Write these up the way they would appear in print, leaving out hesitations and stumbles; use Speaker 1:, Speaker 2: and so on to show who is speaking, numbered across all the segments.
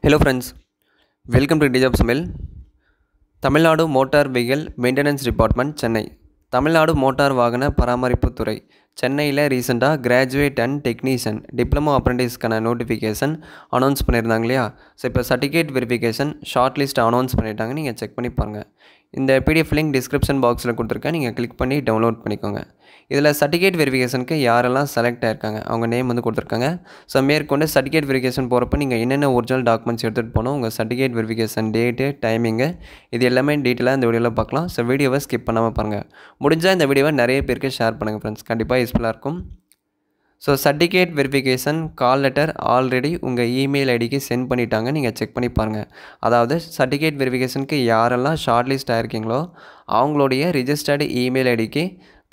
Speaker 1: Hello friends, welcome to Job Samil. Tamil Nadu motor vehicle maintenance department Chennai. Tamil Nadu மோட்டார் வாகன பராமரிப்பு துறை சென்னையில் ரீசெண்டாக கிராஜுவேட் அண்ட் டெக்னீஷியன் டிப்ளமோ அப்ரெண்டிஸ்க்கான நோட்டிஃபிகேஷன் அனௌன்ஸ் பண்ணியிருந்தாங்க இல்லையா? ஸோ இப்போ certificate verification short list announce பண்ணிட்டாங்க. நீங்கள் செக் பண்ணி பாருங்கள். இந்த பிடிஎஃப் லிங்க் டிஸ்கிரிப்ஷன் பாக்ஸில் கொடுத்துருக்கேன். நீங்கள் கிளிக் பண்ணி டவுன்லோட் பண்ணிக்கோங்க. இதில் சர்டிஃபிகேட் வெரிஃபிகேஷனுக்கு யாரெல்லாம் செலக்ட் ஆயிருக்காங்க அவங்க நேம் வந்து கொடுத்துருக்காங்க. ஸோ மேற்கொண்டு சர்டிஃபிகேட் வெரிஃபிகேஷன் போகிறப்ப நீங்கள் என்னென்ன ஒரிஜினல் டாக்குமெண்ட்ஸ் எடுத்துகிட்டு போகணும், உங்கள் சர்டிஃபிகேட் வெரிஃபிகேஷன் டேட்டு, டைமிங்கு, இது எல்லாமே டீட்டெயிலாக இந்த வீடியோவில் பார்க்கலாம். ஸோ வீடியோவை ஸ்கிப் பண்ணாமல் பாருங்கள். முடிஞ்சால் இந்த வீடியோவை நிறைய பேருக்கு ஷேர் பண்ணுங்கள் ஃப்ரெண்ட்ஸ், கண்டிப்பாக யூஸ்ஃபுல்லாக இருக்கும். So certificate verification call letter already உங்கள் இமெயில் ஐடிக்கு சென்ட் பண்ணிட்டாங்க. நீங்கள் செக் பண்ணி பாருங்கள். அதாவது சர்டிஃபிகேட் வெரிஃபிகேஷனுக்கு யாரெல்லாம் ஷார்ட் லிஸ்ட் ஆகிருக்கீங்களோ அவங்களுடைய ரிஜிஸ்டர்டு இமெயில் ஐடிக்கு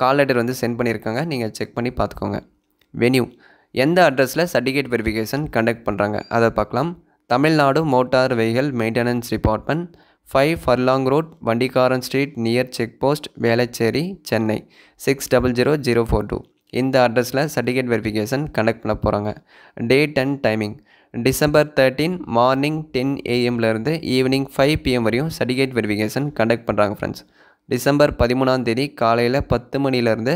Speaker 1: கால் லெட்டர் வந்து சென்ட் பண்ணியிருக்காங்க. நீங்கள் செக் பண்ணி பார்த்துக்கோங்க. வென்யூ எந்த அட்ரஸில் சர்டிஃபிகேட் வெரிஃபிகேஷன் கண்டக்ட் பண்ணுறாங்க அதை பார்க்கலாம். Tamil Nadu motor vehicle maintenance department, 5 furlong road, Vandikaran street, near check post, Velachery, Chennai 600042. இந்த அட்ரஸில் சர்டிஃபிகேட் வெரிஃபிகேஷன் கண்டக்ட் பண்ண போகிறாங்க. Date and timing December 13 morning 10 AM evening 5 PM வரையும் சர்டிஃபிகேட் வெரிஃபிகேஷன் கண்டக்ட் பண்ணுறாங்க ஃப்ரெண்ட்ஸ். டிசம்பர் 13 காலையில் 10 மணிலேருந்து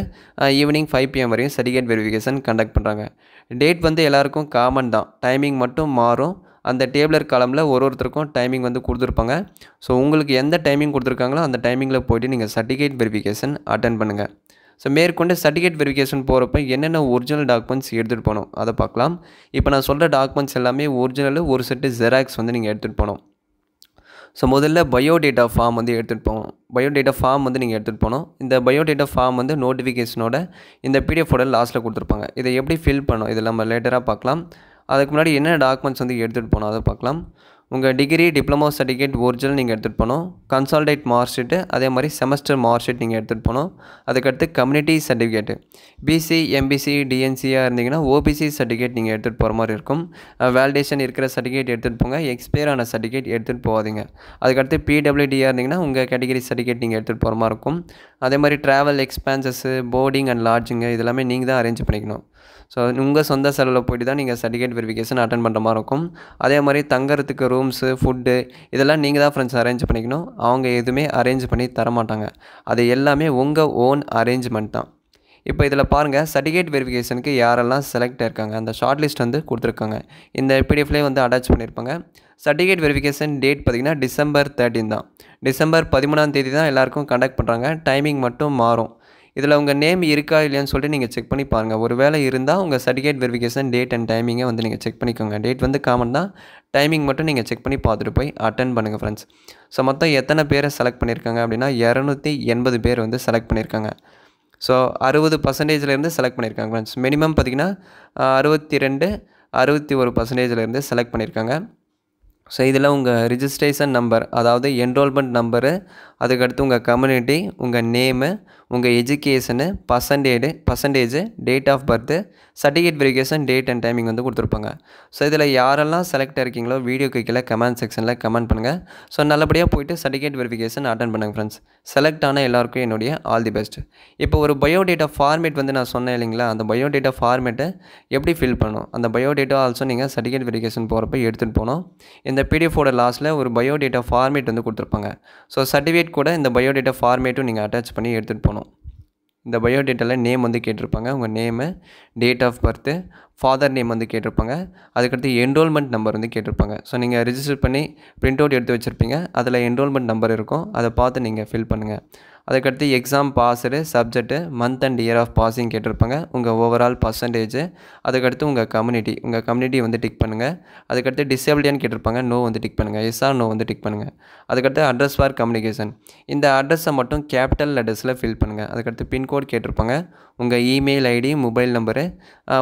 Speaker 1: ஈவினிங் 5 PM வரையும் சர்டிஃபிகேட் வெரிஃபிகேஷன் கண்டக்ட் பண்ணுறாங்க. டேட் வந்து எல்லாருக்கும் காமன் தான், டைமிங் மட்டும் மாறும். அந்த டேபிளர் காலமில் ஒருத்தருக்கும் டைமிங் வந்து கொடுத்துருப்பாங்க. ஸோ உங்களுக்கு எந்த டைமிங் கொடுத்துருக்காங்களோ அந்த டைமிங்கில் போய்ட்டு நீங்கள் சர்டிஃபிகேட் வெரிஃபிகேஷன் அட்டென்ட் பண்ணுங்கள். ஸோ மேற்கொண்டு சர்டிஃபிகேட் வெரிஃபிகேஷன் போகிறப்ப என்னென்ன ஒரிஜினல் டாக்குமெண்ட்ஸ் எடுத்துகிட்டு போகணும் அதை பார்க்கலாம். இப்போ நான் சொல்கிற டாக்குமெண்ட்ஸ் எல்லாமே ஒரிஜினல், ஒரு செட்டு ஜெராக்ஸ் வந்து நீங்கள் எடுத்துகிட்டு போகணும். ஸோ முதல்ல பயோடேட்டா ஃபார்ம் வந்து எடுத்துகிட்டு போகணும். பயோடேட்டா ஃபார்ம் வந்து நீங்கள் எடுத்துகிட்டு போகணும். இந்த பயோடேட்டா ஃபார்ம் வந்து நோட்டிஃபிகேஷனோட இந்த பிடிஎஃபோட லாஸ்ட்டில் கொடுத்துருப்பாங்க. இதை எப்படி ஃபில் பண்ணணும் இதில் நம்ம லேட்டராக பார்க்கலாம். அதுக்கு முன்னாடி என்ன டாக்குமெண்ட்ஸ் வந்து எடுத்துகிட்டு போகணும் அதை பார்க்கலாம். உங்கள் டிகிரி, டிப்ளமோ சர்டிஃபிகேட் ஒரிஜினல் நீங்கள் எடுத்துகிட்டு போகணும். கன்சால்டேட் மார்க் ஷீட்டு, அதே மாதிரி செமஸ்டர் மார்க் ஷீட் நீங்கள் எடுத்துகிட்டு போகணும். அதுக்கடுத்து கம்யூனிட்டி சர்டிஃபிகேட்டு, பிசி, எம்பிசி, டிஎன்சியாக இருந்தீங்கன்னா ஓபிசி சர்டிஃபிகேட் நீங்கள் எடுத்துகிட்டு போகிற மாதிரி இருக்கும். வேலிடேஷன் இருக்கிற சர்டிஃபிகேட் எடுத்துகிட்டு போங்க. எக்ஸ்பயர் ஆன சர்டிஃபிகேட் எடுத்துகிட்டு போகாதீங்க. அதுக்கடுத்து பிடபிள்யூடியாக இருந்தீங்கன்னா உங்கள் கேட்டகரி சர்டிஃபிகேட் நீங்கள் எடுத்துகிட்டு போகிற மாதிரி இருக்கும். அதே மாதிரி ட்ராவல் எக்ஸ்பென்சஸ்ஸு, போர்டிங் அண்ட் லாட்ஜிங்கு இதெல்லாமே நீங்கள் தான் அரேஞ்ச் பண்ணிக்கணும். ஸோ உங்கள் சொந்த செலவில் போய்ட்டு தான் நீங்கள் சர்டிஃபிகேட் வெரிஃபிகேஷன் அட்டன் பண்ணுற மாதிரி இருக்கும். அதே மாதிரி தங்கறதுக்கு ரூம்ஸு, ஃபுட்டு இதெல்லாம் நீங்கள் தான் ஃப்ரெண்ட்ஸ் அரேஞ்ச் பண்ணிக்கணும். அவங்க எதுவுமே அரேஞ்ச் பண்ணி தரமாட்டாங்க. அது எல்லாமே உங்கள் ஓன் அரேஞ்ச்மெண்ட் தான். இப்போ இதில் பாருங்கள், சர்டிஃபிகேட் வெரிஃபிகேஷனுக்கு யாரெல்லாம் செலக்ட் ஆயிருக்காங்க அந்த ஷார்ட் லிஸ்ட் வந்து கொடுத்துருக்காங்க. இந்த பிடிஎஃப்லேயே வந்து அட்டாச் பண்ணியிருப்பாங்க. சர்டிஃபிகேட் வெரிஃபிகேஷன் டேட் பார்த்திங்கன்னா டிசம்பர் 13 தான். டிசம்பர் 13 தான் எல்லாருக்கும் கண்டக்ட் பண்ணுறாங்க. டைமிங் மட்டும் மாறும். இதில் உங்கள் நேம் இருக்கா இல்லையான்னு சொல்லிட்டு நீங்கள் செக் பண்ணி பாருங்கள். ஒரு வேளை இருந்தால் உங்கள் சர்டிஃபிகேட் வெரிஃபிகேஷன் டேட் அண்ட் டைமிங்கை வந்து நீங்கள் செக் பண்ணிக்கோங்க. டேட் வந்து காமன் தான், டைமிங் மட்டும் நீங்கள் செக் பண்ணி பார்த்துட்டு போய் அட்டென்ட் பண்ணுங்கள் ஃப்ரெண்ட்ஸ். ஸோ மொத்தம் எத்தனை பேரை செலக்ட் பண்ணியிருக்காங்க அப்படின்னா 280 பேர் வந்து செலக்ட் பண்ணியிருக்காங்க. ஸோ 60% செலக்ட் பண்ணியிருக்காங்க ஃப்ரெண்ட்ஸ். மினிமம் பார்த்திங்கன்னா 61% செலக்ட் பண்ணியிருக்காங்க. ஸோ இதில் உங்கள் ரிஜிஸ்ட்ரேஷன் நம்பர், அதாவது என்ரோல்மெண்ட் நம்பரு, அதுக்கடுத்து உங்கள் கம்யூனிட்டி, உங்கள் நேமு, உங்கள் education, percentage, date of birth, certificate verification date and timing வந்து கொடுத்துருப்பாங்க. ஸோ இதில் யாரெல்லாம் செலக்ட் இருக்கீங்களோ வீடியோக்கு கீழே கமெண்ட் செக்ஷனில் கமெண்ட் பண்ணுங்கள். ஸோ நல்லபடியாக போய்ட்டு சர்டிஃபிகேட் வெரிஃபிகேஷன் அட்டன் பண்ணுங்கள் ஃப்ரெண்ட்ஸ். செலக்ட் ஆன எல்லாருக்கும் என்னுடைய ஆல் தி பெஸ்ட். இப்போ ஒரு பயோடேட்டா ஃபார்மேட் வந்து நான் சொன்னேன் இல்லைங்களா, அந்த பயோடேட்டா ஃபார்மேட்டை எப்படி ஃபில் பண்ணணும், அந்த பயோடேட்டா ஆல்சோ நீங்கள் சர்டிஃபிகேட் வெரிஃபிகேஷன் போகிறப்ப எடுத்துகிட்டு போகணும். இந்த பிடிஎஃபோட லாஸ்ட்டில் ஒரு பயோடேட்டா ஃபார்மேட் வந்து கொடுத்துருப்பாங்க. ஸோ சர்டிஃபிகேட் கூட இந்த பயோடேட்டா ஃபார்மேட்டும் நீங்கள் அட்டாச் பண்ணி எடுத்துகிட்டு போகணும். இந்த பயோடேட்டாவில் நேம் வந்து கேட்டிருப்பாங்க, உங்கள் name, date of birth, father name வந்து கேட்டிருப்பாங்க. அதுக்கடுத்து என்ரோல்மெண்ட் நம்பர் வந்து கேட்டிருப்பாங்க. ஸோ நீங்கள் ரிஜிஸ்டர் பண்ணி பிரிண்ட் அவுட் எடுத்து வச்சுருப்பீங்க. அதில் என்ரோல்மெண்ட் நம்பர் இருக்கும், அதை பார்த்து நீங்கள் ஃபில் பண்ணுங்கள். அதுக்கடுத்து exam passed, subject, month and year of passing கேட்டிருப்பாங்க. உங்கள் ஓவரால் பர்சன்டேஜ், அதுக்கடுத்து உங்கள் கம்யூனிட்டி வந்து டிக் பண்ணுங்கள். அதுக்கடுத்து டிசேபிலிட்டியான்னு கேட்டிருப்பாங்க, நோ வந்து டிக் பண்ணுங்கள். எஸ்ஆர் நோ வந்து டிக் பண்ணுங்கள். அதுக்கடுத்து அட்ரஸ் ஃபார் கம்யூனிகேஷன், இந்த அட்ரஸை மட்டும் கேபிட்டல் லெட்டர்ஸில் ஃபில் பண்ணுங்கள். அதுக்கடுத்து பின்கோட் கேட்டிருப்பாங்க. உங்கள் email ID, mobile number,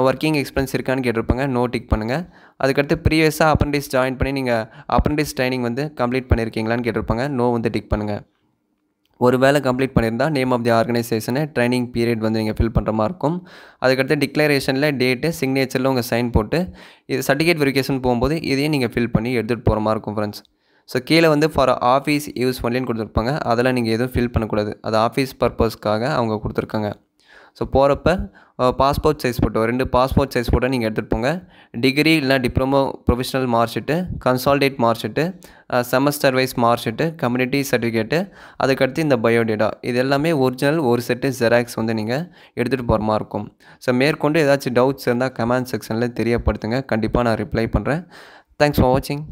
Speaker 1: working experience இருக்கான்னு கேட்டிருப்பாங்க, நோ டிக் பண்ணுங்கள். அதுக்கடுத்து ப்ரீவியஸாக அப்ரெண்டிஸ் ஜாயின் பண்ணி நீங்கள் அப்ரெண்டிஸ் ட்ரைனிங் வந்து கம்ப்ளீட் பண்ணியிருக்கீங்களான்னு கேட்டிருப்பாங்க, நோ வந்து டிக் பண்ணுங்கள். ஒரு வேளை கம்ப்ளீட் பண்ணியிருந்தால் name of the organisation, training period வந்து நீங்கள் ஃபில் பண்ணுற மாதிரி இருக்கும். அதுக்கடுத்து டிக்ளரேஷனில் டேட்டு, சிக்னேச்சரில் உங்கள் சைன் போட்டு இது சர்டிஃபிகேட் வெரிஃபிகேஷன் போகும்போது இதையும் நீங்கள் ஃபில் பண்ணி எடுத்துகிட்டு போகிற மாதிரி இருக்கும் ஃப்ரெண்ட்ஸ். ஸோ கீழே வந்து ஃபார் ஆஃபீஸ் யூஸ் ஒன்லின்னு கொடுத்துருப்பாங்க. அதெல்லாம் நீங்கள் எதுவும் ஃபில் பண்ணக்கூடாது, அது ஆஃபீஸ் பர்பஸ்க்காக அவங்க கொடுத்துருக்காங்க. ஸோ போகிறப்ப passport size photo 2 passport size photo நீங்கள் எடுத்துகிட்டு போங்க. டிகிரி இல்லைனா diploma professional mark sheet, consolidated mark sheet, semester wise mark sheet, community certificate, அதுக்கடுத்து இந்த பயோடேட்டா இது எல்லாமே ஒரிஜினல் ஒரு செட்டு ஜெராக்ஸ் வந்து நீங்கள் எடுத்துகிட்டு போகிற மாதிரி இருக்கும். ஸோ மேற்கொண்டு ஏதாச்சும் டவுட்ஸ் இருந்தால் கமெண்ட் செக்ஷனில் தெரியப்படுத்துங்க. கண்டிப்பாக நான் ரிப்ளை பண்ணுறேன். தேங்க்ஸ் ஃபார் வாட்சிங்.